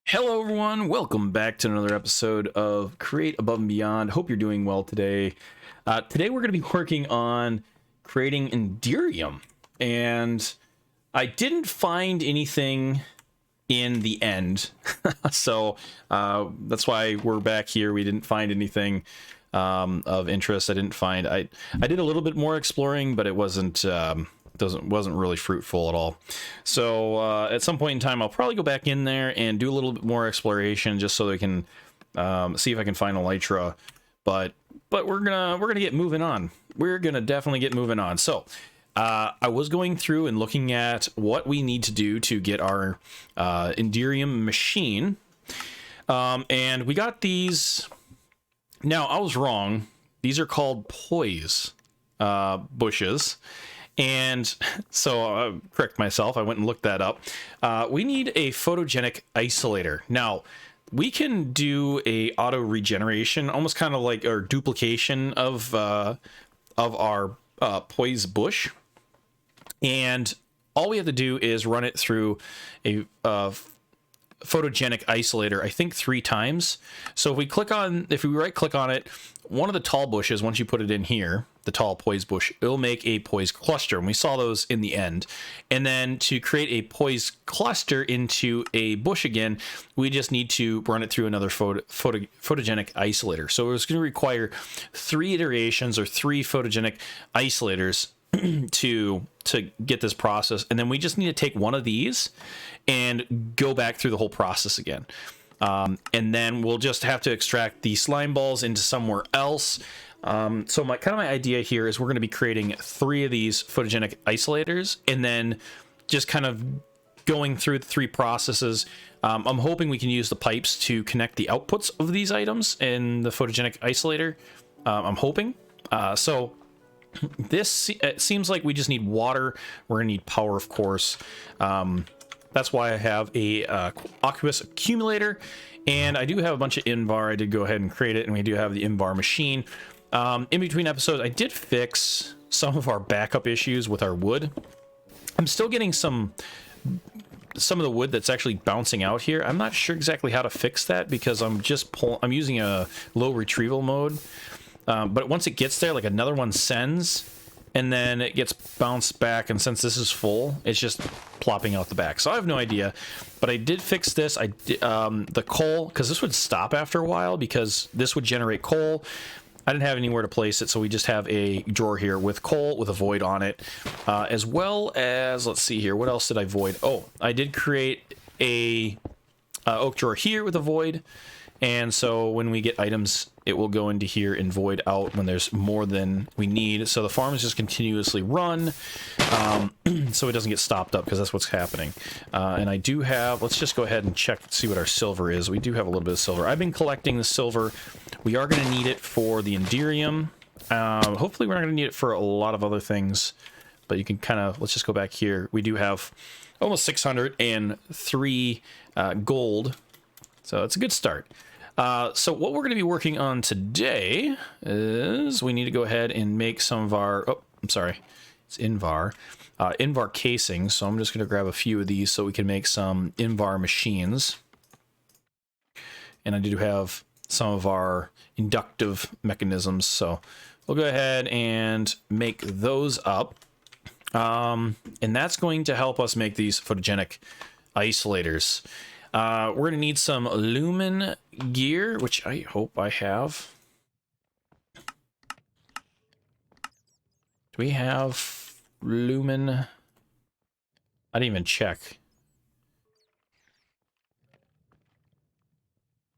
Hello everyone, welcome back to another episode of Create Above and Beyond. Hope you're doing well today. Today we're going to be working on creating Enderium, and I didn't find anything in the end, so that's why we're back here. We didn't find anything of interest. I did a little bit more exploring, but it wasn't really fruitful at all. So at some point in time, I'll probably go back in there and do a little bit more exploration, just so they can see if I can find elytra. But we're gonna get moving on. We're gonna definitely get moving on. So I was going through and looking at what we need to do to get our Enderium machine, and we got these. Now I was wrong. These are called Poise bushes. And so, correct myself, I went and looked that up. We need a Photogenic Isolator. Now, we can do a auto regeneration, almost kind of like our duplication of our Poise bush. And all we have to do is run it through a Photogenic Isolator, I think 3 times. So if we right click on it, one of the tall bushes, once you put it in here, the tall Poise bush, it'll make a Poise cluster, and we saw those in the end. And then to create a Poise cluster into a bush again, we just need to run it through another Photogenic Isolator. So it's going to require 3 iterations or 3 Photogenic Isolators to get this process, and then we just need to take one of these and go back through the whole process again. And then we'll just have to extract the slime balls into somewhere else. So my idea here is we're going to be creating 3 of these Photogenic Isolators, and then just kind of going through the 3 processes. I'm hoping we can use the pipes to connect the outputs of these items in the Photogenic Isolator. I'm hoping. So it seems like we just need water. We're gonna need power, of course. That's why I have a Aqueous Accumulator, and I do have a bunch of Invar. I did go ahead and create it, and we do have the Invar machine. In between episodes, I did fix some of our backup issues with our wood. I'm still getting some of the wood that's actually bouncing out here. I'm not sure exactly how to fix that, because I'm using a low retrieval mode. But once it gets there, like another one sends, and then it gets bounced back, and since this is full, it's just plopping out the back. So I have no idea, but I did fix this. I did, the coal, because this would stop after a while, because this would generate coal. I didn't have anywhere to place it, so we just have a drawer here with coal with a void on it, as well as, let's see here, what else did I void? Oh, I did create a oak drawer here with a void, and so when we get items, it will go into here and void out when there's more than we need. So the farm is just continuously run, so it doesn't get stopped up, because that's what's happening. And I do have, let's just go ahead and check, see what our silver is. We do have a little bit of silver. I've been collecting the silver. We are going to need it for the Enderium. Hopefully we're not going to need it for a lot of other things, but you can kind of, let's just go back here. We do have almost 603 gold, so it's a good start. So what we're going to be working on today is we need to go ahead and make some of our, oh, I'm sorry, it's Invar casing. So I'm just going to grab a few of these so we can make some Invar machines. And I do have some of our inductive mechanisms. So we'll go ahead and make those up. And that's going to help us make these Photogenic Isolators. We're going to need some lumen gear, which I hope I have. Do we have lumen? I didn't even check.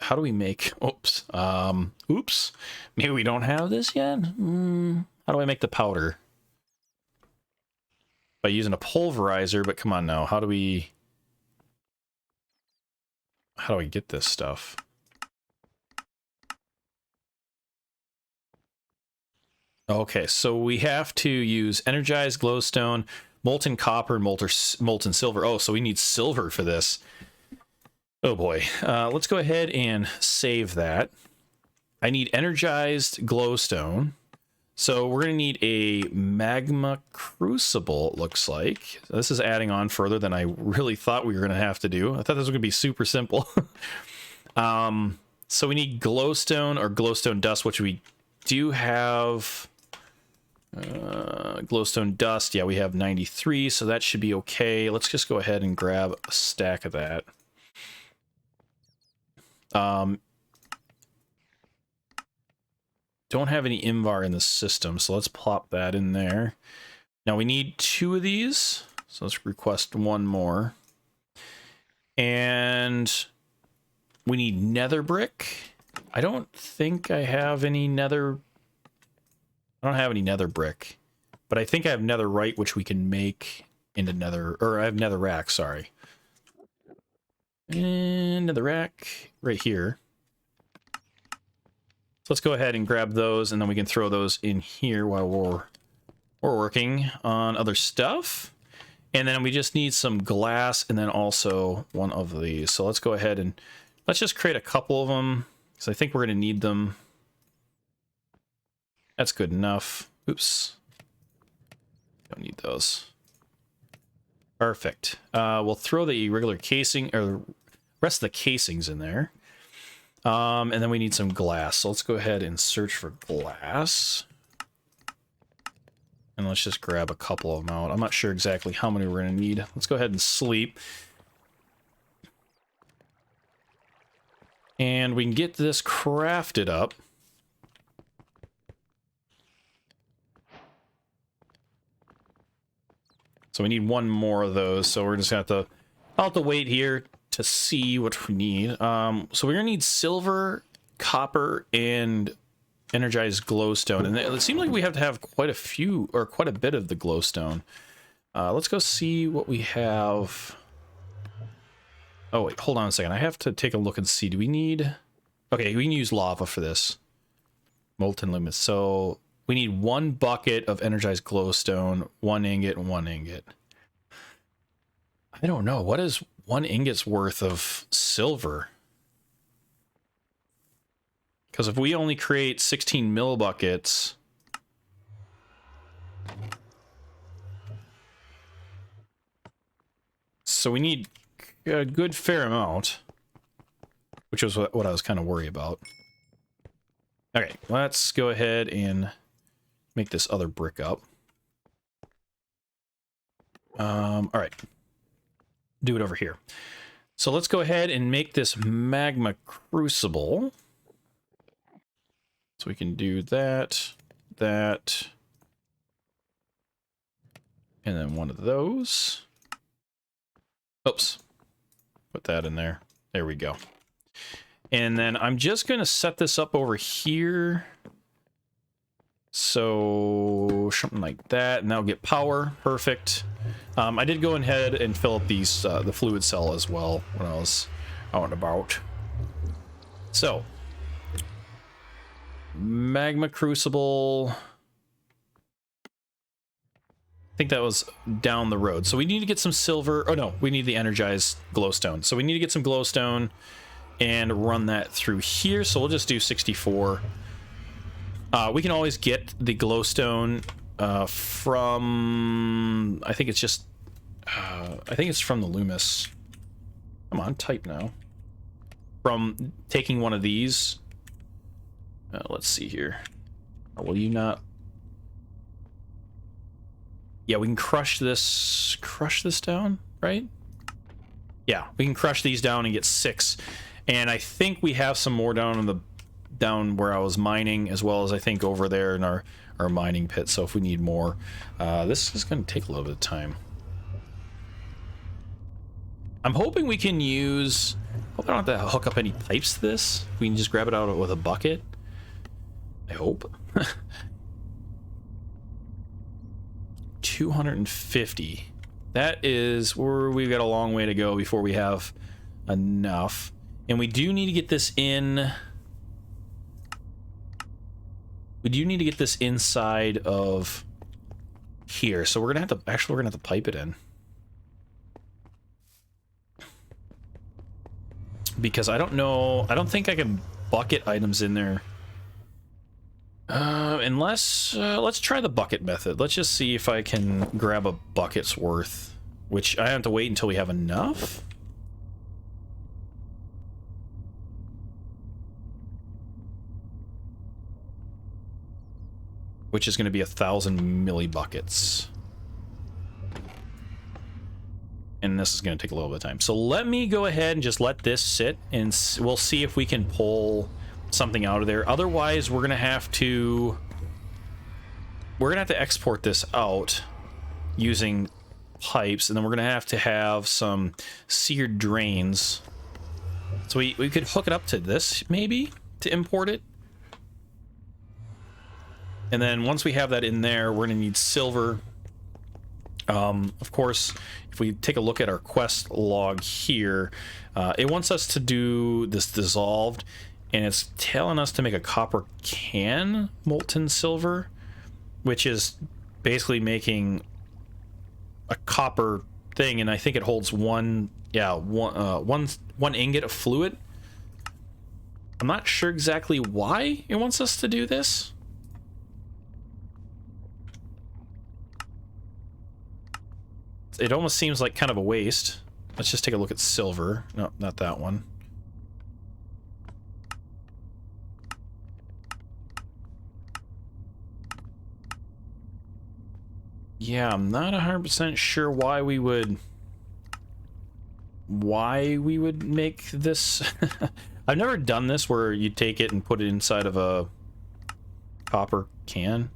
How do we make... Oops. Oops. Maybe we don't have this yet? How do I make the powder? By using a pulverizer, but come on now. How do I get this stuff? Okay, so we have to use energized glowstone, molten copper, and molten silver. Oh, so we need silver for this. Oh boy. Let's go ahead and save that. I need energized glowstone. So we're going to need a Magma Crucible, it looks like. This is adding on further than I really thought we were going to have to do. I thought this was going to be super simple. So we need glowstone or glowstone dust, which we do have. Glowstone dust, yeah, we have 93, so that should be okay. Let's just go ahead and grab a stack of that. Don't have any Invar in the system, so let's plop that in there. Now we need 2 of these, so let's request 1 more. And we need nether brick. I don't think I have any nether. I don't have any nether brick, but I think I have netherite, which we can make into nether, or I have netherrack, sorry. And netherrack right here. So let's go ahead and grab those, and then we can throw those in here while we're working on other stuff. And then we just need some glass, and then also 1 of these. So let's go ahead and let's just create a couple of them, because I think we're going to need them. That's good enough. Oops. Don't need those. Perfect. We'll throw the irregular casing, or the rest of the casings in there. And then we need some glass. So let's go ahead and search for glass. And let's just grab a couple of them out. I'm not sure exactly how many we're going to need. Let's go ahead and sleep. And we can get this crafted up. So we need 1 more of those. So we're just going to have to wait here to see what we need. So we're going to need silver, copper, and energized glowstone. And it seems like we have to have quite a few, or quite a bit of the glowstone. Let's go see what we have. Oh, wait, hold on a second. I have to take a look and see. Do we need... Okay, we can use lava for this. Molten limits. So we need 1 bucket of energized glowstone, 1 ingot, and 1 ingot. I don't know. What is 1 ingot's worth of silver? Because if we only create 16 millibuckets... So we need a good fair amount, which was what I was kind of worried about. Okay, let's go ahead and make this other brick up. All right. Do it over here. So let's go ahead and make this Magma Crucible. So we can do that, that, and then 1 of those. Oops. Put that in there. There we go. And then I'm just going to set this up over here. So something like that, and that'll get power. Perfect. I did go ahead and fill up these the fluid cell as well when I was out and about. So Magma Crucible. I think that was down the road. So we need to get some silver. Oh no, we need the energized glowstone. So we need to get some glowstone and run that through here. So we'll just do 64. We can always get the glowstone from, I think it's just, I think it's from the Loomis. Come on, type now. From taking 1 of these. Let's see here. Will you not? Yeah, we can crush this down, right? Yeah, we can crush these down and get 6. And I think we have some more down where I was mining, as well as I think over there in our mining pit. So if we need more, this is going to take a little bit of time. I'm hoping we can use... Hope I don't have to hook up any pipes to this. We can just grab it out with a bucket. I hope. 250. That is where we've got a long way to go before we have enough. And we do need to get this in... We do need to get this inside of here. So we're gonna have to... Actually, we're gonna have to pipe it in. Because I don't know... I don't think I can bucket items in there. Unless, let's try the bucket method. Let's just see if I can grab a bucket's worth, which I have to wait until we have enough. Which is going to be 1,000 millibuckets. And this is going to take a little bit of time. So let me go ahead and just let this sit, and we'll see if we can pull something out of there. Otherwise, we're going to have to export this out using pipes, and then we're going to have some seared drains. So we could hook it up to this, maybe, to import it. And then once we have that in there, we're going to need silver. Of course, if we take a look at our quest log here, it wants us to do this dissolved, and it's telling us to make a copper can molten silver, which is basically making a copper thing, and I think it holds one ingot of fluid. I'm not sure exactly why it wants us to do this. It almost seems like kind of a waste. Let's just take a look at silver. No, not that one. Yeah, I'm not 100% sure why we would make this. I've never done this where you take it and put it inside of a copper can.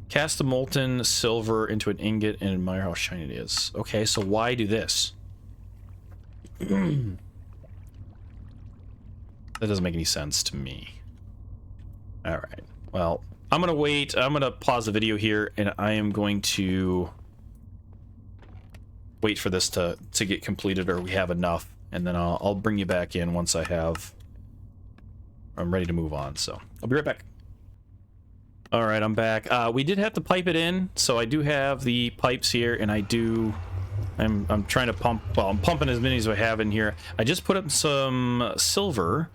Cast the molten silver into an ingot and admire how shiny it is. Okay, so why do this? That doesn't make any sense to me. All right. Well, I'm going to wait. I'm going to pause the video here, and I am going to wait for this to get completed, or we have enough, and then I'll bring you back in once I'm ready to move on. So I'll be right back. All right, I'm back. We did have to pipe it in, so I do have the pipes here, and I'm trying to pump. Well, I'm pumping as many as I have in here. I just put up some silver,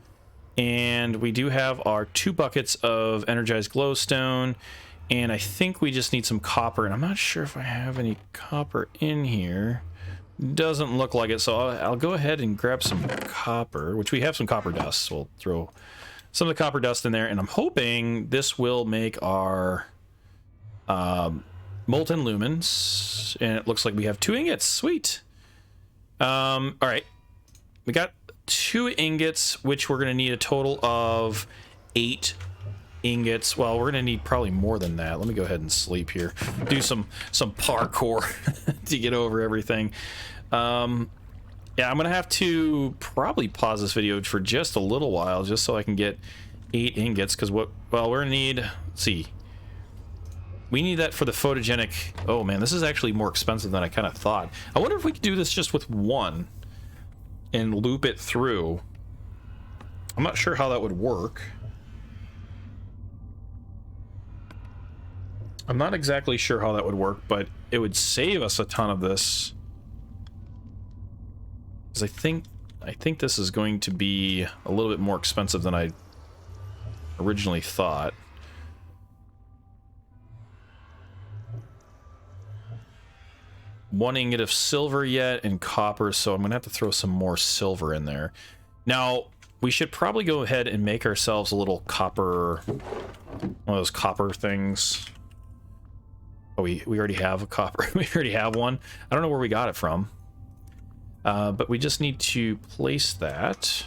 and we do have our 2 buckets of energized glowstone, and I think we just need some copper, and I'm not sure if I have any copper in here. Doesn't look like it, so I'll go ahead and grab some copper, which we have some copper dust, so we'll throw some of the copper dust in there, and I'm hoping this will make our molten lumens, and it looks like we have 2 ingots. Sweet. All right, we got 2 ingots, which we're going to need a total of 8 ingots. Well, we're going to need probably more than that. Let me go ahead and sleep here. Do some parkour to get over everything. Yeah, I'm going to have to probably pause this video for just a little while, just so I can get 8 ingots, because we're going to need, let's see, we need that for the photogenic. Oh man, this is actually more expensive than I kind of thought. I wonder if we could do this just with 1 and loop it through. I'm not sure how that would work. I'm not exactly sure how that would work, but it would save us a ton of this. I think this is going to be a little bit more expensive than I originally thought. One ingot of silver yet and copper, so I'm gonna have to throw some more silver in there. Now we should probably go ahead and make ourselves a little copper, one of those copper things. Oh, we already have a copper. We already have one. I don't know where we got it from. But we just need to place that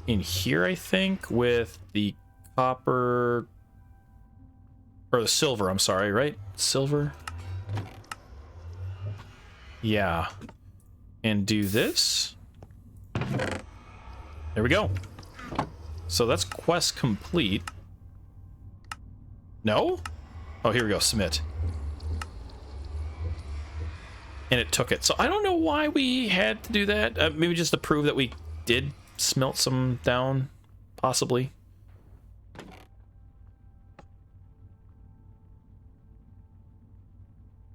in here, I think, with the copper, or the silver, I'm sorry, right? Silver? Yeah. And do this. There we go. So that's quest complete. No? Oh, here we go, submit. And it took it. So I don't know why we had to do that. Maybe just to prove that we did smelt some down, possibly.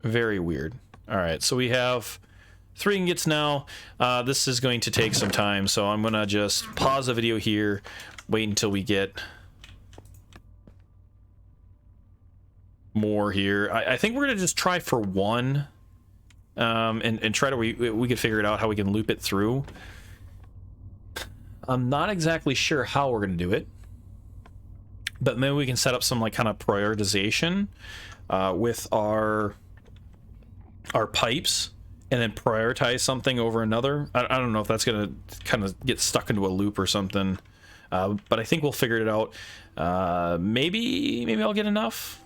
Very weird. All right, so we have 3 ingots now. This is going to take some time, so I'm gonna just pause the video here, wait until we get more here. I think we're gonna just try for one, and try to we could figure it out how we can loop it through. I'm not exactly sure how we're gonna do it, but maybe we can set up some like kind of prioritization with our pipes, and then prioritize something over another. I don't know if that's gonna kind of get stuck into a loop or something, but I think we'll figure it out. Maybe I'll get enough.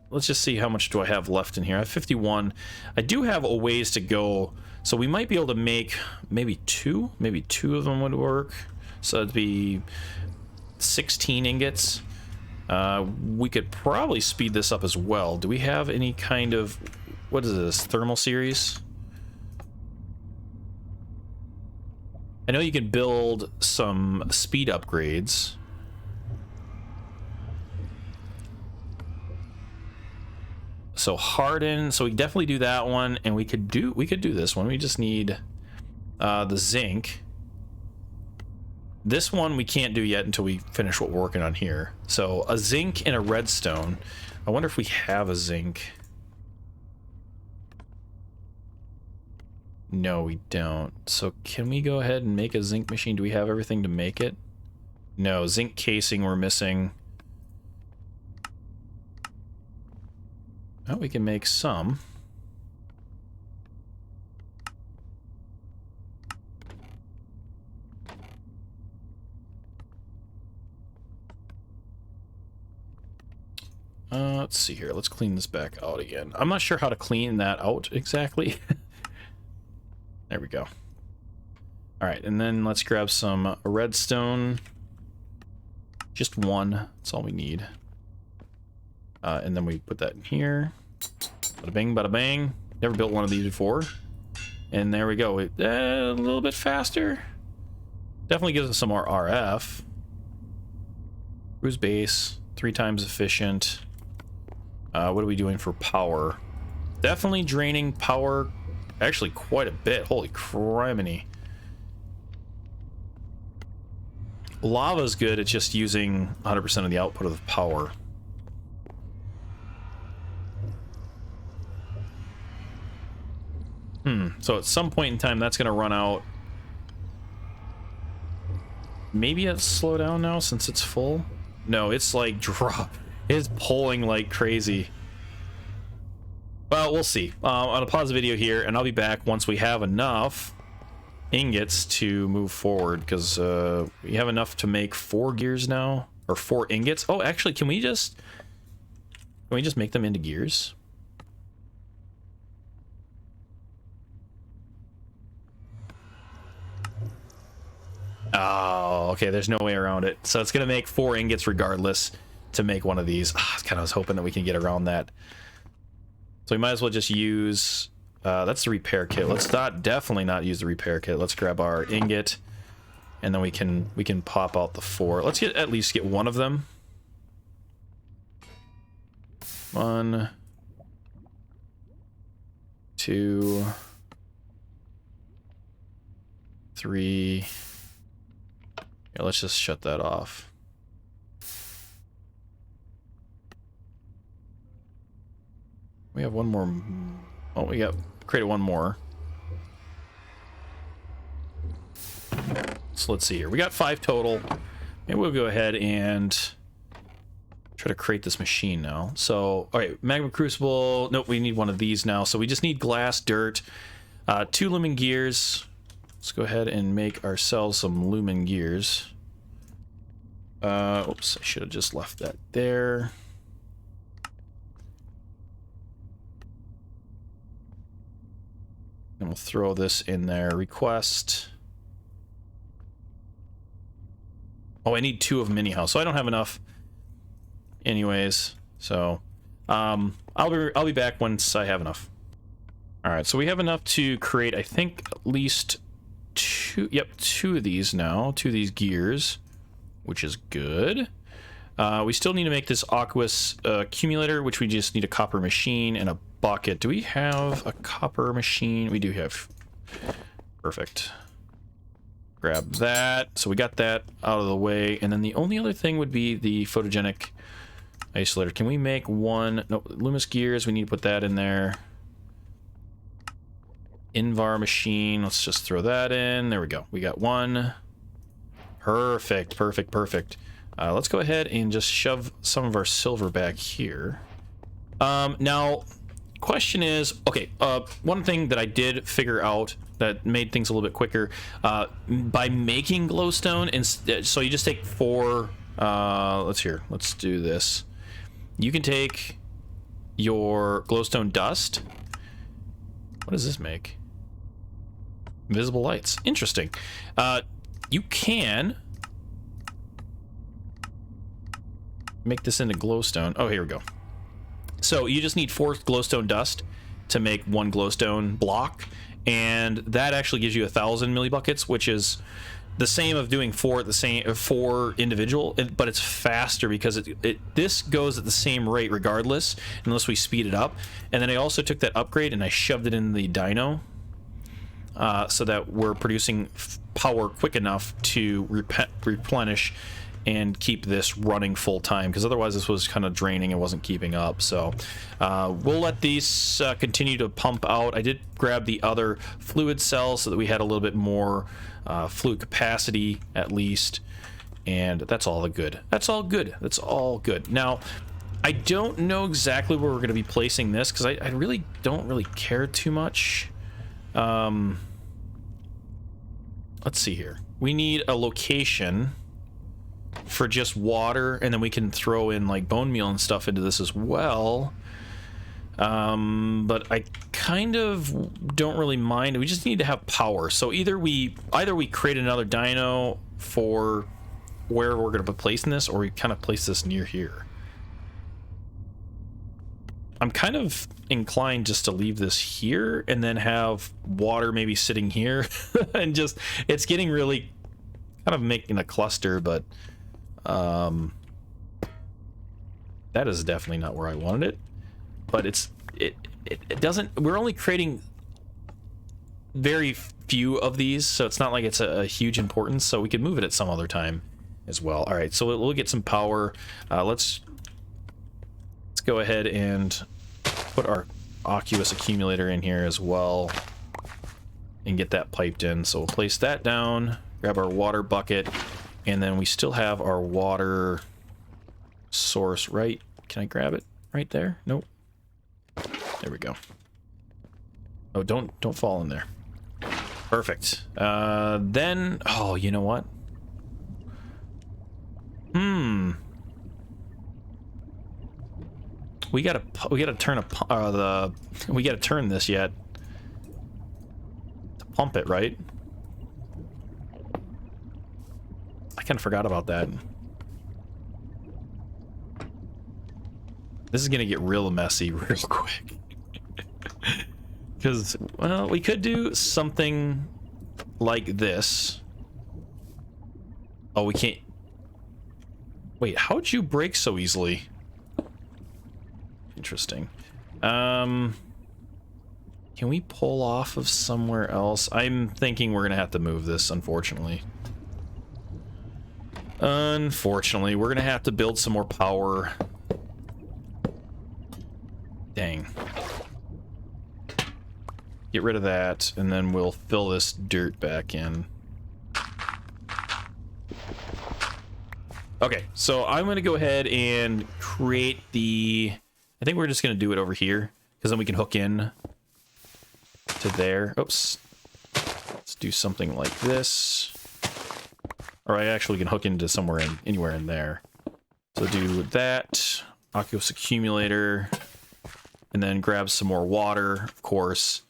Let's just see how much do I have left in here. I have 51. I do have a ways to go, so we might be able to make maybe two of them would work. So it'd be 16 ingots. We could probably speed this up as well. Do we have any kind of, what is this, thermal series? I know you can build some speed upgrades. So harden, so we can definitely do that one, and we could do this one. We just need the zinc. This one we can't do yet until we finish what we're working on here. So a zinc and a redstone. I wonder if we have a zinc. No, we don't. So can we go ahead and make a zinc machine? Do we have everything to make it? No, zinc casing we're missing. Oh, we can make some. Let's see here. Let's clean this back out again. I'm not sure how to clean that out exactly. There we go. All right, and then let's grab some redstone. Just one. That's all we need. And then we put that in here. Bada bing, bada bang. Never built one of these before. And there we go. A little bit faster. Definitely gives us some more RF. Cruise base. 3 times efficient. What are we doing for power? Definitely draining power. Actually, quite a bit. Holy criminy. Lava's good at just using 100% of the output of the power. So at some point in time, that's going to run out. Maybe it's slow down now since it's full. No, it's like drop. It's pulling like crazy. Well, we'll see. I'll pause the video here, and I'll be back once we have enough ingots to move forward, because we have enough to make 4 gears now, or 4 ingots. Oh, actually, can we just make them into gears? Oh, okay, there's no way around it. So it's gonna make 4 ingots regardless to make one of these. I kind of was hoping that we can get around that. So we might as well just use that's the repair kit. Let's definitely not use the repair kit. Let's grab our ingot, and then we can pop out the 4. Let's at least get one of them. 1, 2, 3. Yeah, let's just shut that off. We have one more. Oh, we created one more. So let's see here. We got 5 total. Maybe we'll go ahead and try to create this machine now. So, all right, Magma Crucible. Nope, we need one of these now. So we just need glass, dirt, 2 lumen gears. Let's go ahead and make ourselves some lumen gears. Oops, I should have just left that there. And we'll throw this in there. Request. Oh, I need 2 of them anyhow, so I don't have enough anyways. So I'll be back once I have enough. All right, so we have enough to create, I think, at least 2. Yep, 2 of these now. 2 of these gears, which is good. We still need to make this Aqueous Accumulator, which we just need a copper machine and a bucket. Do we have a copper machine? We do have. Perfect. Grab that. So we got that out of the way. And then the only other thing would be the Photogenic Isolator. Can we make one? No, Loomis gears. We need to put that in there. Invar machine. Let's just throw that in. There we go. We got one. Perfect, perfect, perfect. Let's go ahead and just shove some of our silver back here. Now, question is, okay, one thing that I did figure out that made things a little bit quicker, by making glowstone, so you just take 4, let's do this. You can take your glowstone dust. What does this make? Invisible lights. Interesting. You can make this into glowstone. Oh, here we go. So you just need 4 glowstone dust to make 1 glowstone block, and that actually gives you 1,000 millibuckets, which is the same of doing 4 individual, but it's faster because this goes at the same rate regardless, unless we speed it up. And then I also took that upgrade and I shoved it in the dyno, so that we're producing power quick enough to replenish and keep this running full time, because otherwise this was kind of draining and wasn't keeping up. So we'll let these continue to pump out. I did grab the other fluid cells so that we had a little bit more fluid capacity at least, and that's all good. That's all good. That's all good. Now, I don't know exactly where we're going to be placing this, because I really don't really care too much. Let's see here. We need a location for just water, and then we can throw in like bone meal and stuff into this as well. But I kind of don't really mind. We just need to have power. So either we create another dyno for where we're going to be placing this, or we kind of place this near here. I'm kind of inclined just to leave this here and then have water maybe sitting here and just, it's getting really kind of making a cluster, but that is definitely not where I wanted it. But it doesn't, we're only creating very few of these, so it's not like it's a huge importance, so we could move it at some other time as well. All right, so we'll get some power. Let's go ahead and put our Aqueous Accumulator in here as well and get that piped in. So we'll place that down, grab our water bucket, and then we still have our water source right. Can I grab it right there? Nope. There we go. Oh, don't fall in there. Perfect. Then, oh, you know what? We gotta turn this yet to pump it, right? I kind of forgot about that. This is gonna get real messy real quick. Because, well, we could do something like this. Oh, we can't. Wait, how'd you break so easily? Interesting. Can we pull off of somewhere else? I'm thinking we're gonna have to move this, unfortunately. Unfortunately, we're gonna have to build some more power. Dang. Get rid of that, and then we'll fill this dirt back in. Okay, so I'm gonna go ahead and create the... I think we're just gonna do it over here, because then we can hook in to there. Oops. Let's do something like this. Or I actually can hook into somewhere anywhere in there. So do that, Aqueous Accumulator, and then grab some more water, of course.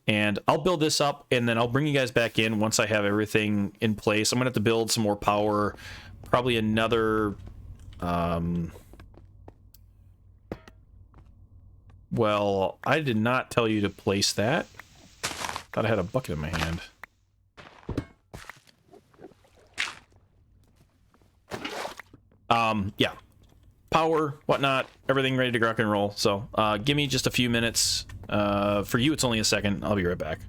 And I'll build this up, and then I'll bring you guys back in once I have everything in place. I'm gonna have to build some more power, probably another... Well, I did not tell you to place that. Thought I had a bucket in my hand. Yeah. Power, whatnot, everything ready to rock and roll. So, give me just a few minutes. For you, it's only a second. I'll be right back.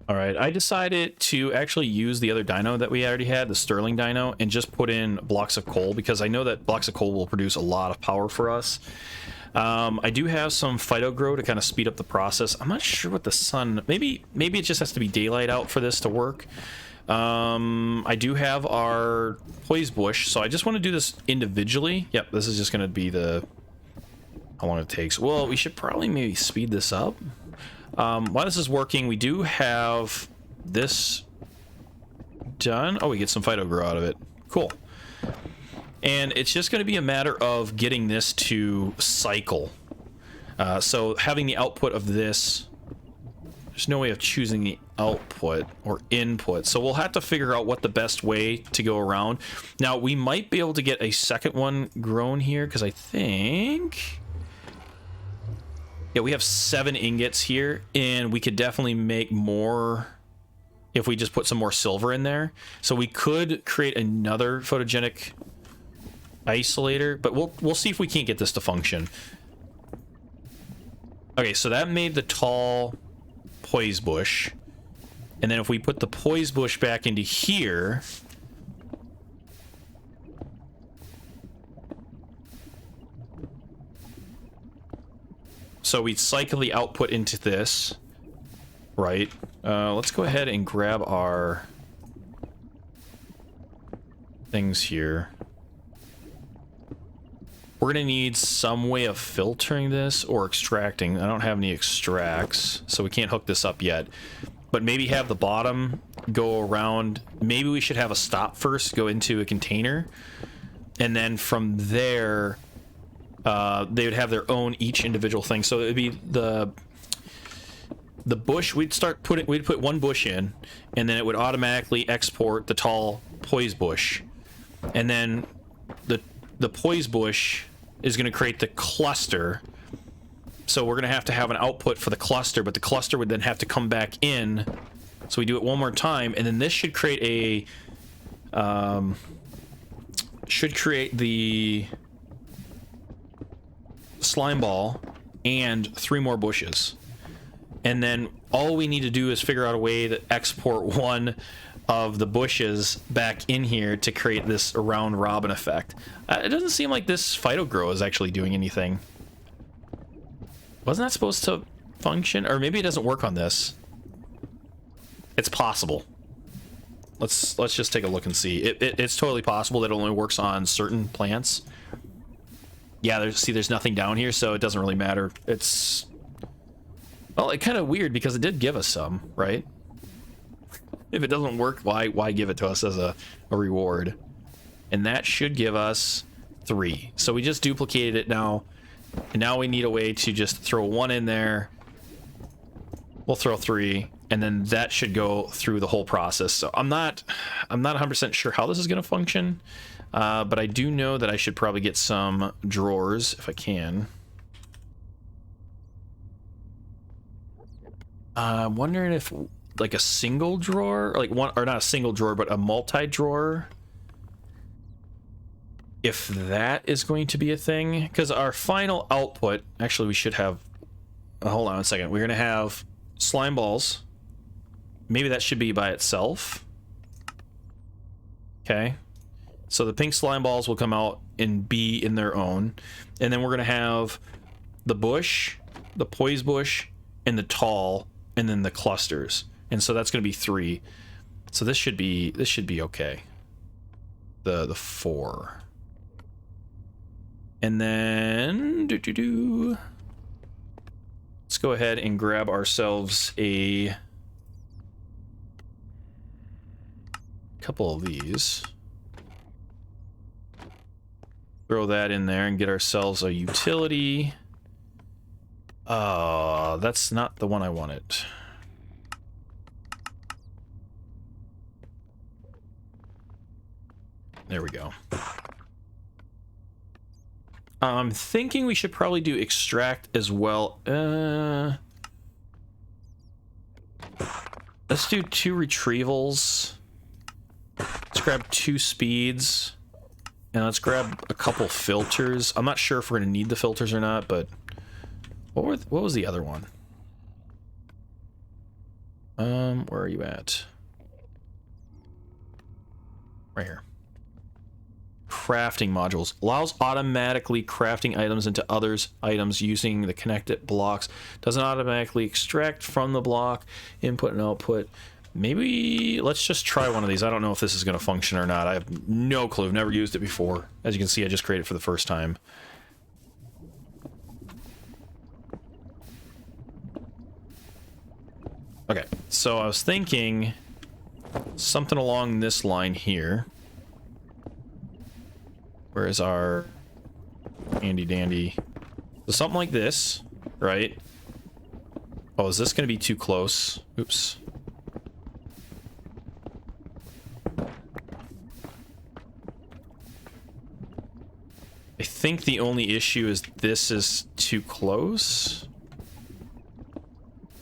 All right, I decided to actually use the other dyno that we already had, the Sterling dyno, and just put in blocks of coal because I know that blocks of coal will produce a lot of power for us. I do have some Phytogrow to kind of speed up the process. I'm not sure what the sun... Maybe it just has to be daylight out for this to work. I do have our Poise bush, so I just want to do this individually. Yep, this is just going to be the... how long it takes. Well, we should probably maybe speed this up. While this is working, we do have this done. Oh, we get some Phytogrow out of it. Cool. And it's just going to be a matter of getting this to cycle. So having the output of this, there's no way of choosing the output or input. So we'll have to figure out what the best way to go around. Now, we might be able to get a second one grown here because I think... yeah, we have 7 ingots here, and we could definitely make more if we just put some more silver in there. So we could create another photogenic isolator, but we'll see if we can't get this to function. Okay, so that made the tall Poise bush. And then if we put the Poise bush back into here... so we'd cycle the output into this, right? Let's go ahead and grab our things here. We're gonna need some way of filtering this or extracting. I don't have any extracts, so we can't hook this up yet. But maybe have the bottom go around. Maybe we should have a stop first, go into a container, and then from there, they would have their own each individual thing. So it'd be the bush. We'd put one bush in, and then it would automatically export the tall Poise bush, and then the Poise bush is going to create the cluster. So we're going to have an output for the cluster, but the cluster would then have to come back in. So we do it one more time, and then this should create the slime ball and 3 more bushes. And then all we need to do is figure out a way to export one of the bushes back in here to create this round robin effect. It doesn't seem like this Phytogrow is actually doing anything. Wasn't that supposed to function? Or maybe it doesn't work on this. It's possible. Let's just take a look and see. It's totally possible that it only works on certain plants. Yeah, there's nothing down here, so it doesn't really matter. It's... well, it's kind of weird because it did give us some, right? If it doesn't work, why give it to us as a reward? And that should give us 3. So we just duplicated it now. And now we need a way to just throw 1 in there. We'll throw 3. And then that should go through the whole process. So I'm not 100% sure how this is going to function. But I do know that I should probably get some drawers if I can. I'm wondering if like a single drawer, like one, or not a single drawer, but a multi-drawer, if that is going to be a thing. Because our final output, actually we should have, hold on a second, we're going to have slime balls. Maybe that should be by itself. Okay. So the pink slime balls will come out and be in their own. And then we're going to have the bush, the Poise bush, and the tall, and then the clusters. And so that's going to be 3. So this should be okay. The 4. And then let's go ahead and grab ourselves a couple of these. Throw that in there and get ourselves a utility. That's not the one I wanted. There we go. I'm thinking we should probably do extract as well. Let's do 2 retrievals. Let's grab 2 speeds. And let's grab a couple filters. I'm not sure if we're going to need the filters or not, but what was the other one? Where are you at? Right here. Crafting modules. Allows automatically crafting items into others' items using the connected blocks. Doesn't automatically extract from the block. Input and output. Maybe let's just try one of these. I don't know if this is going to function or not. I have no clue. I've never used it before. As you can see, I just created it for the first time. Okay, so I was thinking something along this line here. Where is our handy dandy? So something like this, right? Oh, is this going to be too close? Oops. I think the only issue is this is too close.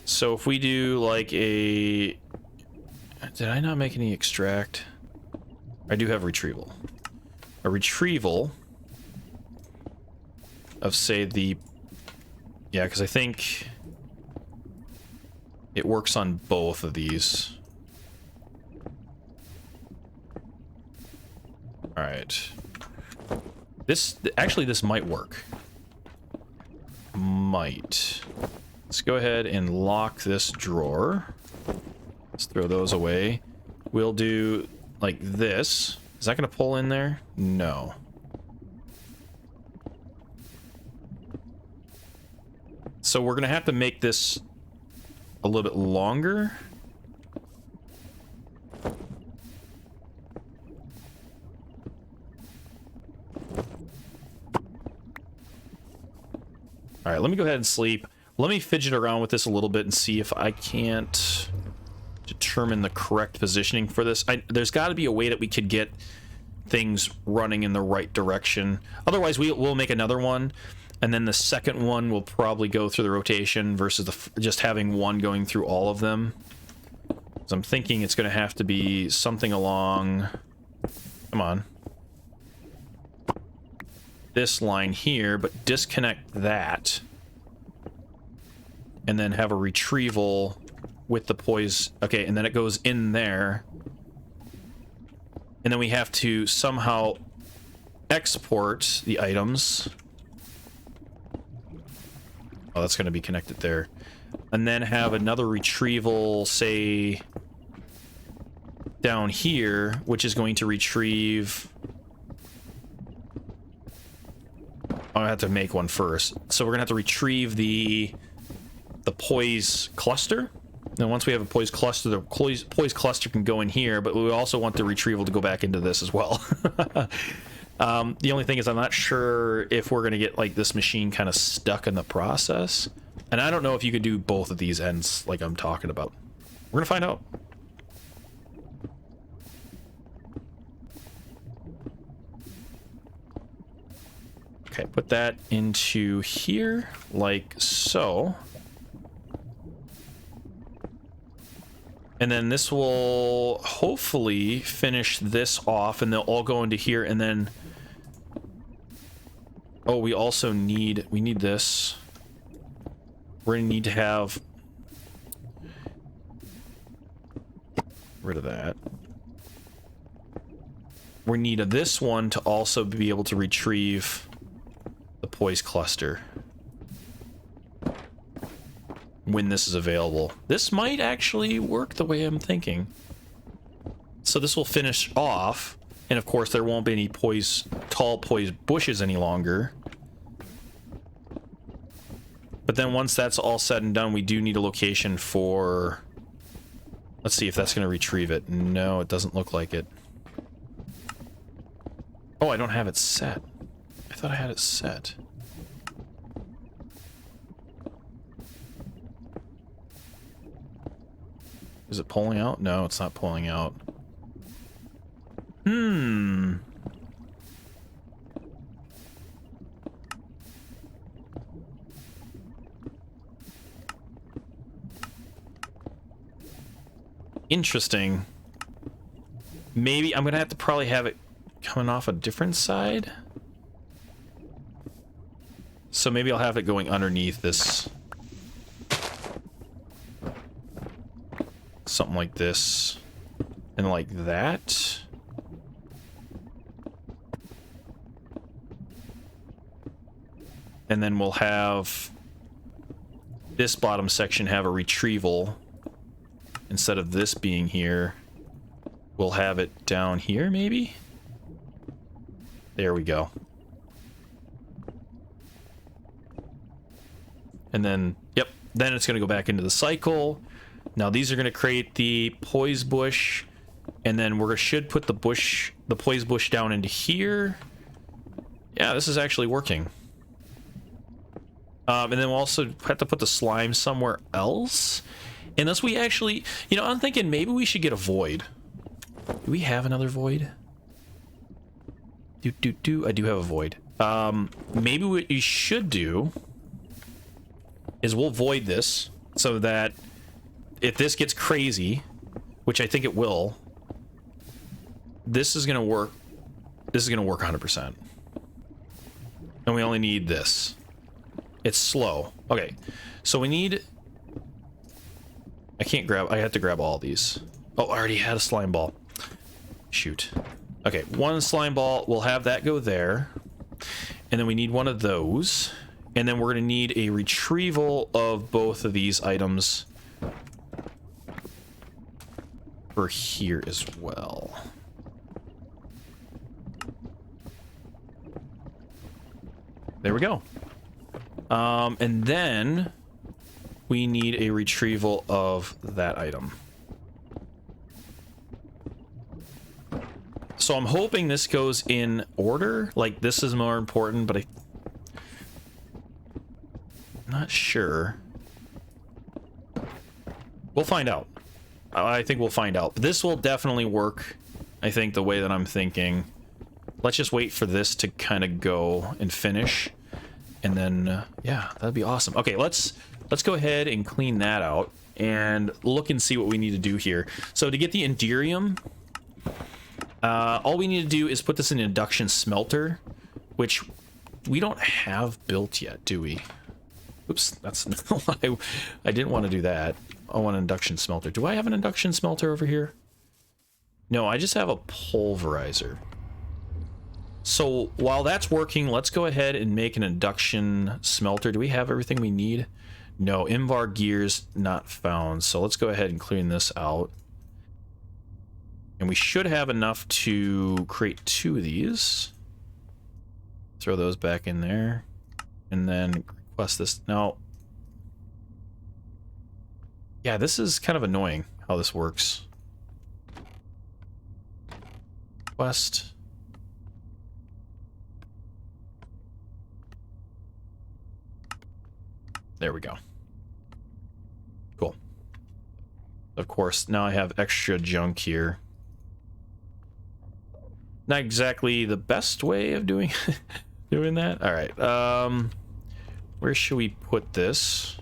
So if we do like a... Did I not make any extract? I do have retrieval. A retrieval of, say, the... Yeah, because I think it works on both of these. Alright. Actually, this might work. Might. Let's go ahead and lock this drawer. Let's throw those away. We'll do like this. Is that going to pull in there? No. So we're going to have to make this a little bit longer. All right, let me go ahead and sleep. Let me fidget around with this a little bit and see if I can't determine the correct positioning for this. There's got to be a way that we could get things running in the right direction. Otherwise, we'll make another one, and then the second one will probably go through the rotation versus just having one going through all of them. So I'm thinking it's going to have to be something along... Come on. This line here, but disconnect that. And then have a retrieval with the poise. Okay, and then it goes in there. And then we have to somehow export the items. Oh, that's going to be connected there. And then have another retrieval, say, down here, which is going to retrieve... I have to make one first. So we're going to have to retrieve the Poise cluster. And once we have a Poise cluster, the Poise cluster can go in here, but we also want the retrieval to go back into this as well. The only thing is I'm not sure if we're going to get like this machine kind of stuck in the process. And I don't know if you could do both of these ends like I'm talking about. We're going to find out. Okay, put that into here, like so. And then this will hopefully finish this off, and they'll all go into here, and then... Oh, we also need... We need this. We're gonna need to have... Rid of that. We need this one to also be able to retrieve... the Poise cluster when this is available. This might actually work the way I'm thinking. So this will finish off, and of course there won't be any tall poise bushes any longer. But then once that's all said and done, we do need a location for... Let's see if that's going to retrieve it. No, it doesn't look like it. Oh, I don't have it set. I thought I had it set. Is it pulling out? No, it's not pulling out. Interesting. Maybe I'm gonna have to probably have it coming off a different side. So maybe I'll have it going underneath this. something like this and like that. And then we'll have this bottom section have a retrieval. Instead of this being here, we'll have it down here, maybe? There we go. And then, yep, then it's going to go back into the cycle. Now these are going to create the poise bush, and then we should put the poise bush down into here. Yeah, this is actually working. And then we'll also have to put the slime somewhere else. Unless we actually, you know, I'm thinking maybe we should get a void. Do we have another void? I do have a void. Maybe what you should do is we'll void this so that if this gets crazy, which I think it will, this is going to work. This is going to work 100%. And we only need this. It's slow. Okay, so we need... I have to grab all these. Oh, I already had a slime ball. Shoot. Okay, one slime ball. We'll have that go there. And then we need one of those. And then we're going to need a retrieval of both of these items for here as well. There we go. And then we need a retrieval of that item. So I'm hoping this goes in order. Like, this is more important, but I'm not sure. We'll find out. I think we'll find out. But this will definitely work, I think, the way that I'm thinking. Let's just wait for this to kind of go and finish. And then, yeah, that'd be awesome. Okay, let's go ahead and clean that out and look and see what we need to do here. So to get the Enderium, all we need to do is put this in Induction Smelter, which we don't have built yet, do we? Oops, that's I didn't want to do that. I want an Induction Smelter. Do I have an Induction Smelter over here? No, I just have a pulverizer. So while that's working, let's go ahead and make an Induction Smelter. Do we have everything we need? No, Invar gears not found. So let's go ahead and clean this out. And we should have enough to create 2 of these. Throw those back in there. And then request this. Now, yeah, this is kind of annoying how this works. Request. There we go. Cool. Of course, now I have extra junk here. Not exactly the best way of doing that. All right. Where should we put this?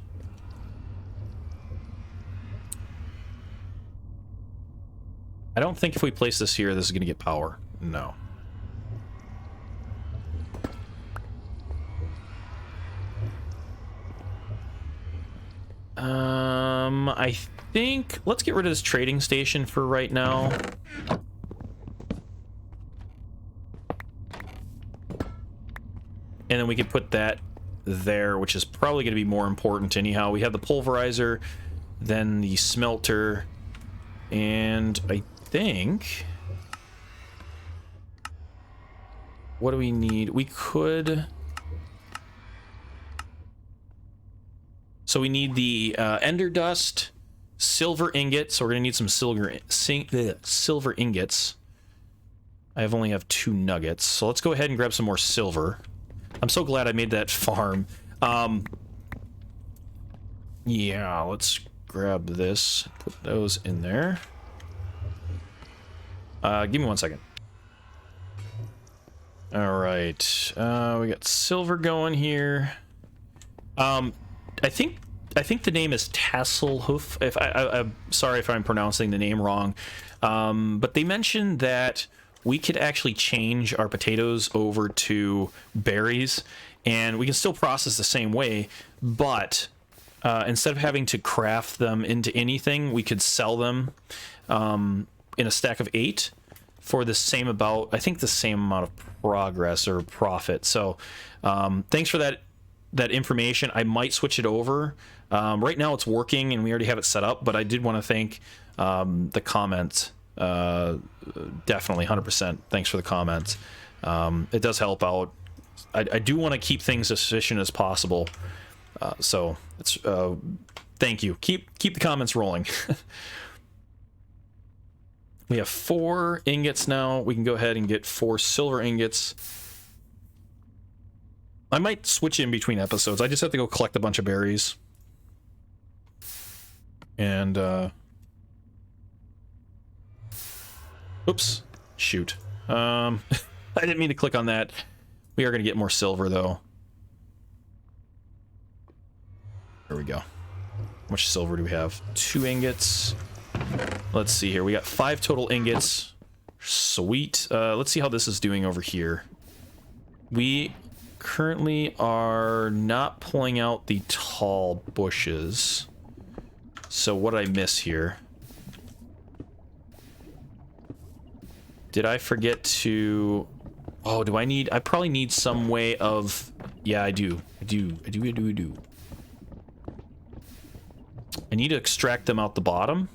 I don't think if we place this here, this is going to get power. No. I think let's get rid of this trading station for right now. And then we can put that there, which is probably going to be more important anyhow. We have the pulverizer, then the smelter, and I think... what do we need? We could... So we need the ender dust, silver ingots. So we're gonna need some silver ingots. I only have 2 nuggets, so let's go ahead and grab some more silver. I'm so glad I made that farm. Yeah, let's grab this. Put those in there. Give me 1 second. All right, we got silver going here. I think the name is Tasselhoof. If I'm sorry if I'm pronouncing the name wrong, but they mentioned that we could actually change our potatoes over to berries, and we can still process the same way, but instead of having to craft them into anything, we could sell them in a stack of 8 for the same I think the same amount of progress or profit. So thanks for that information. I might switch it over. Right now it's working and we already have it set up, but I did want to thank the comments. Definitely 100%. Thanks for the comments. It does help out. I do want to keep things as efficient as possible. So it's thank you. Keep the comments rolling. We have 4 ingots now. We can go ahead and get 4 silver ingots. I might switch in between episodes. I just have to go collect a bunch of berries. And oops, shoot. I didn't mean to click on that. We are going to get more silver though. There we go. How much silver do we have? 2 ingots. Let's see here. We got 5 total ingots. Sweet. Let's see how this is doing over here. We currently are not pulling out the tall bushes. So what did I miss here? Did I forget to... Oh, do I need... I probably need some way of... Yeah, I do. I do. I need to extract them out the bottom.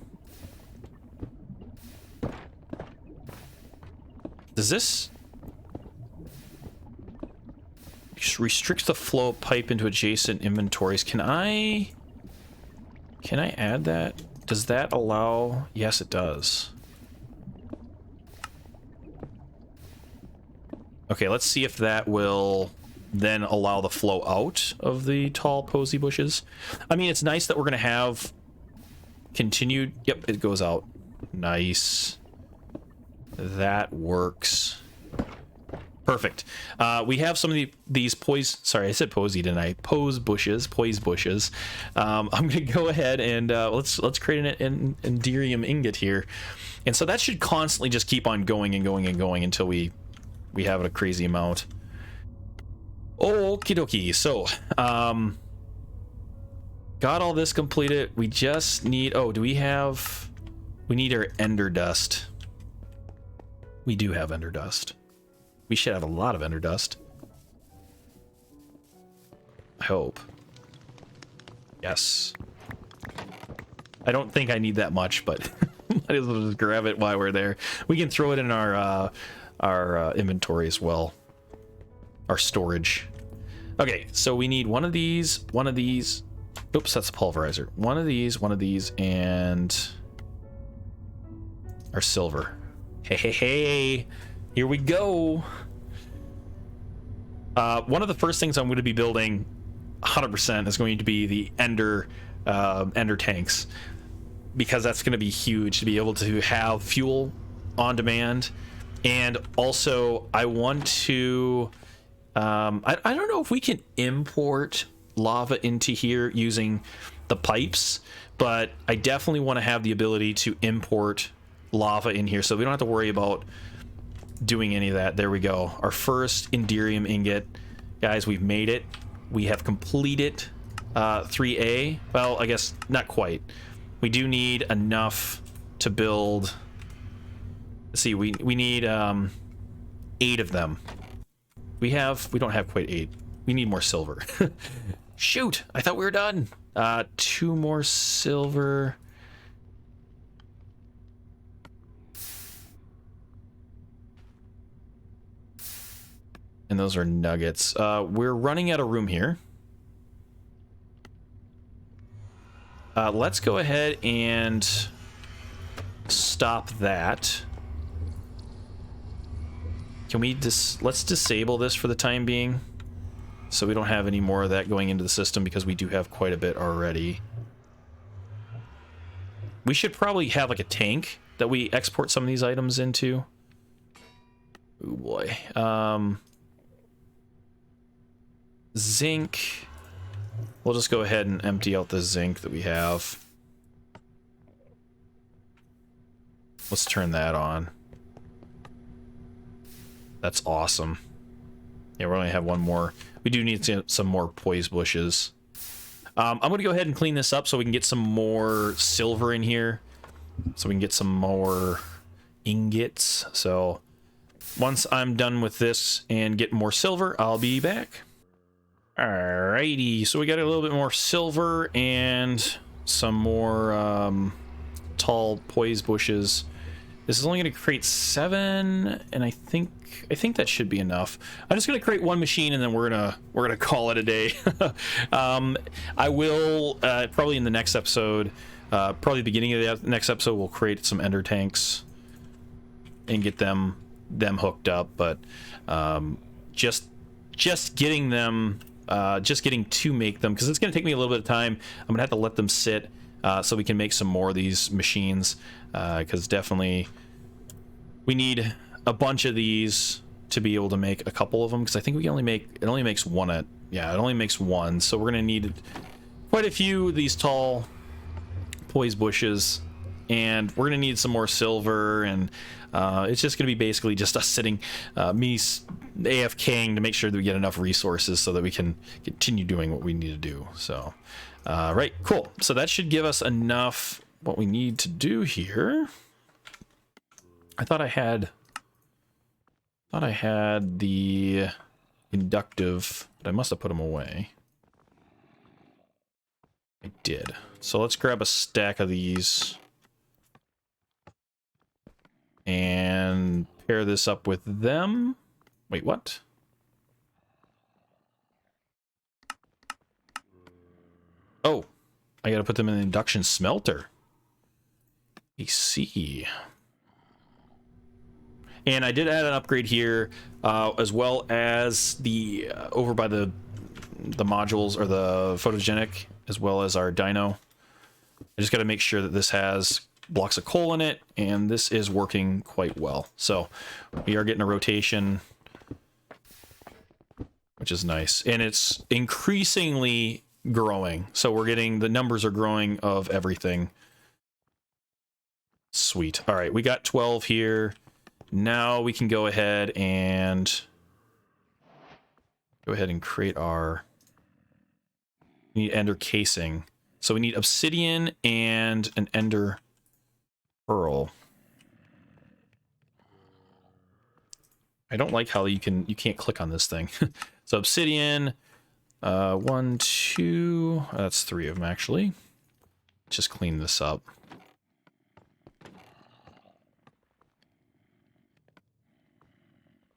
Does this... restricts the flow of pipe into adjacent inventories. Can I add that? Does that allow... Yes, it does. Okay, let's see if that will then allow the flow out of the tall posy bushes. I mean, it's nice that we're going to have continued... Yep, it goes out. Nice. That works. Perfect. We have some of these poise... Sorry, I said posy, didn't I? Poise bushes. I'm going to go ahead and let's create an Enderium ingot here. And so that should constantly just keep on going and going and going until we have a crazy amount. Okie dokie. So, got all this completed. We just need... Oh, do we have... We need our ender dust. We do have ender dust. We should have a lot of ender dust. I hope. Yes. I don't think I need that much, but might as well just grab it while we're there. We can throw it in our inventory as well. Our storage. Okay, so we need one of these. Oops, that's a pulverizer. One of these, and our silver. Hey. Here we go. One of the first things I'm going to be building 100% is going to be the ender tanks, because that's going to be huge to be able to have fuel on demand. And also I want to I don't know if we can import lava into here using the pipes, but I definitely want to have the ability to import lava in here so we don't have to worry about doing any of that. There we go. Our first Enderium ingot. Guys, we've made it. We have completed 3A. Well, I guess not quite. We do need enough to build... Let's see, we need 8 of them. We don't have quite 8. We need more silver. Shoot, I thought we were done. 2 more silver. And those are nuggets. We're running out of room here. Let's go ahead and stop that. Can we let's disable this for the time being, so we don't have any more of that going into the system, because we do have quite a bit already. We should probably have like a tank that we export some of these items into. Oh boy. Zinc. We'll just go ahead and empty out the zinc that we have. Let's turn that on. That's awesome. Yeah, we only have one more. We do need some more poise bushes. I'm going to go ahead and clean this up so we can get some more silver in here. So we can get some more ingots. So once I'm done with this and get more silver, I'll be back. Alrighty, so we got a little bit more silver and some more tall poise bushes. This is only going to create 7, and I think that should be enough. I'm just going to create 1 machine, and then we're gonna call it a day. I will probably in the next episode, probably the beginning of the next episode, we'll create some ender tanks and get them hooked up. But just getting them, just getting to make them, because it's going to take me a little bit of time. I'm gonna have to let them sit so we can make some more of these machines. Because definitely we need a bunch of these to be able to make a couple of them, because I think we can only make, it only makes one at, yeah, it only makes one, so we're gonna need quite a few of these tall poise bushes, and we're gonna need some more silver, and it's just gonna be basically just us sitting, me AFKing to make sure that we get enough resources so that we can continue doing what we need to do. So right, cool, so that should give us enough what we need to do here. I thought I had the inductive, but I must have put them away. I did. So let's grab a stack of these and pair this up with them. Wait, what? Oh, I gotta put them in the Induction Smelter. I see. And I did add an upgrade here, as well as the over by the modules, or the photogenic, as well as our dino. I just got to make sure that this has blocks of coal in it, and this is working quite well. So we are getting a rotation, which is nice, and it's increasingly growing. So we're getting, the numbers are growing of everything. Sweet. All right, we got 12 here. Now we can go ahead and create our, we need ender casing. So we need obsidian and an ender pearl. I don't like how you can't click on this thing. So obsidian, 1, 2, that's 3 of them actually. Just clean this up.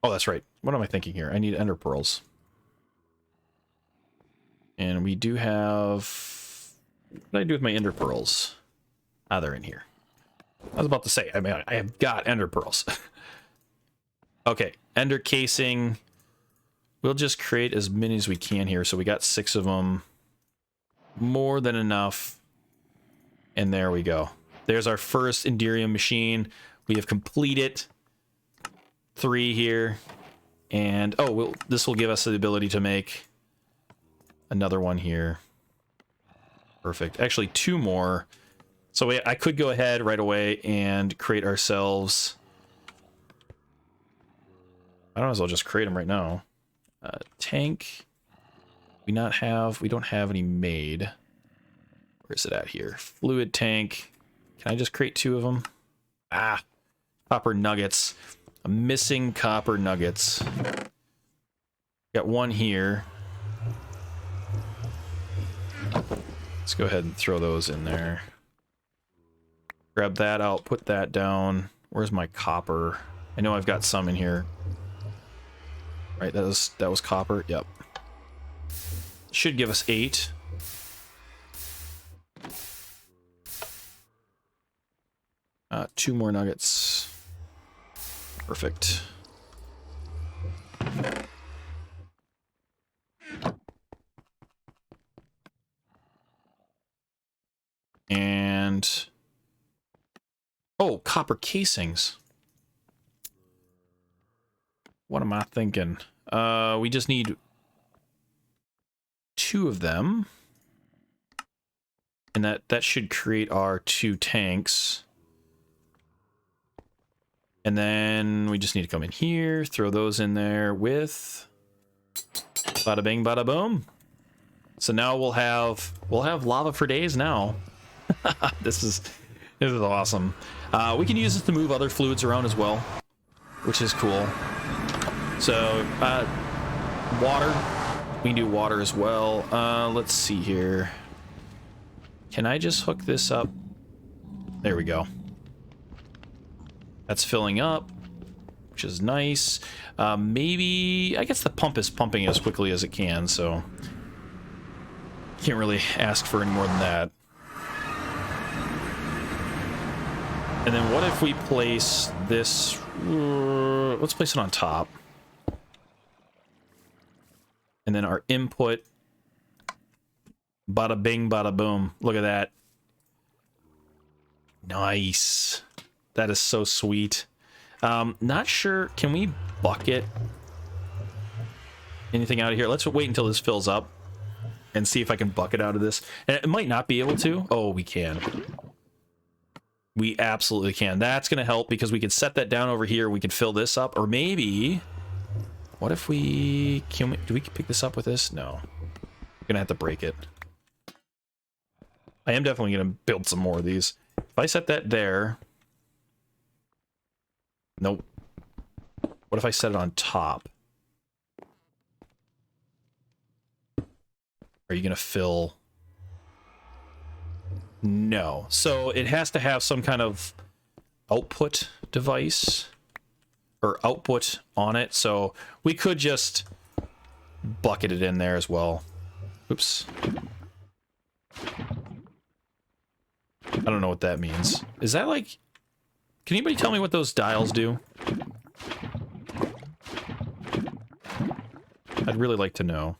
Oh, that's right. What am I thinking here? I need ender pearls. And we do have... What did I do with my ender pearls? Ah, they're in here. I was about to say, I mean, I have got ender pearls. Okay, ender casing. We'll just create as many as we can here. So we got 6 of them. More than enough. And there we go. There's our first Enderium machine. We have completed 3 here, and oh, this will give us the ability to make another one here. Perfect. Actually 2 more. So I could go ahead right away and create ourselves, I might as well just create them right now. Tank. We don't have any made. Where is it at here? Fluid tank. Can I just create 2 of them? Ah, copper nuggets. I'm missing copper nuggets. Got 1 here. Let's go ahead and throw those in there. Grab that out, put that down. Where's my copper? I know I've got some in here. Right, that was copper. Yep. Should give us 8. Two more nuggets. Perfect. And oh, copper casings. What am I thinking? We just need 2 of them. And that should create our 2 tanks. And then we just need to come in here, throw those in there with bada bing, bada boom. So now we'll have lava for days now. This is awesome. We can use this to move other fluids around as well, which is cool. So water, we can do water as well. Let's see here. Can I just hook this up? There we go. That's filling up, which is nice. Maybe, I guess the pump is pumping as quickly as it can, so can't really ask for any more than that. And then what if we place this, let's place it on top. And then our input, bada bing, bada boom. Look at that. Nice. That is so sweet. Not sure, can we bucket anything out of here? Let's wait until this fills up and see if I can bucket out of this. And it might not be able to. Oh, we can. We absolutely can. That's going to help because we can set that down over here. We can fill this up, or maybe, what if we, do we pick this up with this? No. I'm going to have to break it. I am definitely going to build some more of these. If I set that there, nope. What if I set it on top? Are you going to fill? No. So it has to have some kind of output device or output on it. So we could just bucket it in there as well. Oops. I don't know what that means. Is that like... Can anybody tell me what those dials do? I'd really like to know.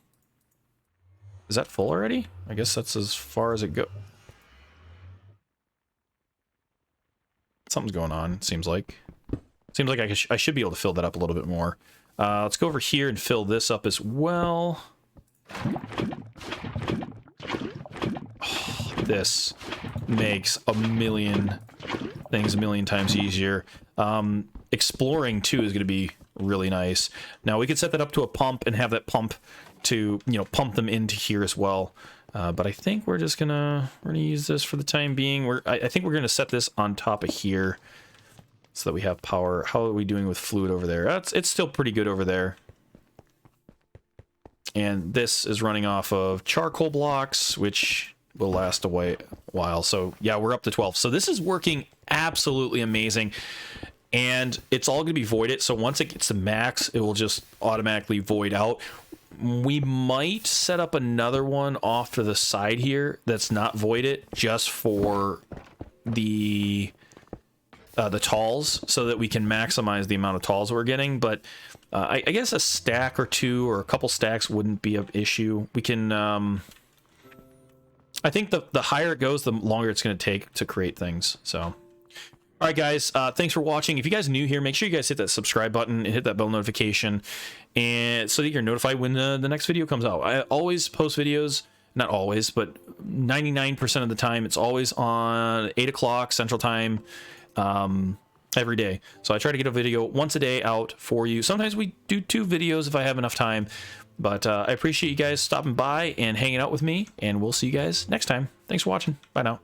Is that full already? I guess that's as far as it goes. Something's going on, it seems like. Seems like I should be able to fill that up a little bit more. Let's go over here and fill this up as well. Oh, this makes a million things a million times easier. Exploring, too, is going to be really nice. Now, we could set that up to a pump and have that pump to, you know, pump them into here as well. But I think we're just gonna use this for the time being. I think we're gonna set this on top of here so that we have power. How are we doing with fluid over there? It's still pretty good over there. And this is running off of charcoal blocks, which will last a while. So yeah, we're up to 12. So this is working absolutely amazing. And it's all gonna be voided. So once it gets to max, it will just automatically void out. We might set up another one off to the side here that's not voided, just for the talls, so that we can maximize the amount of talls we're getting. But I guess a stack or two or a couple stacks wouldn't be an issue. We can... I think the higher it goes, the longer it's going to take to create things. So... All right, guys, thanks for watching. If you guys are new here, make sure you guys hit that subscribe button and hit that bell notification, and so that you're notified when the next video comes out. I always post videos, not always, but 99% of the time, it's always on 8 o'clock Central Time every day. So I try to get a video once a day out for you. Sometimes we do 2 videos if I have enough time, but I appreciate you guys stopping by and hanging out with me, and we'll see you guys next time. Thanks for watching. Bye now.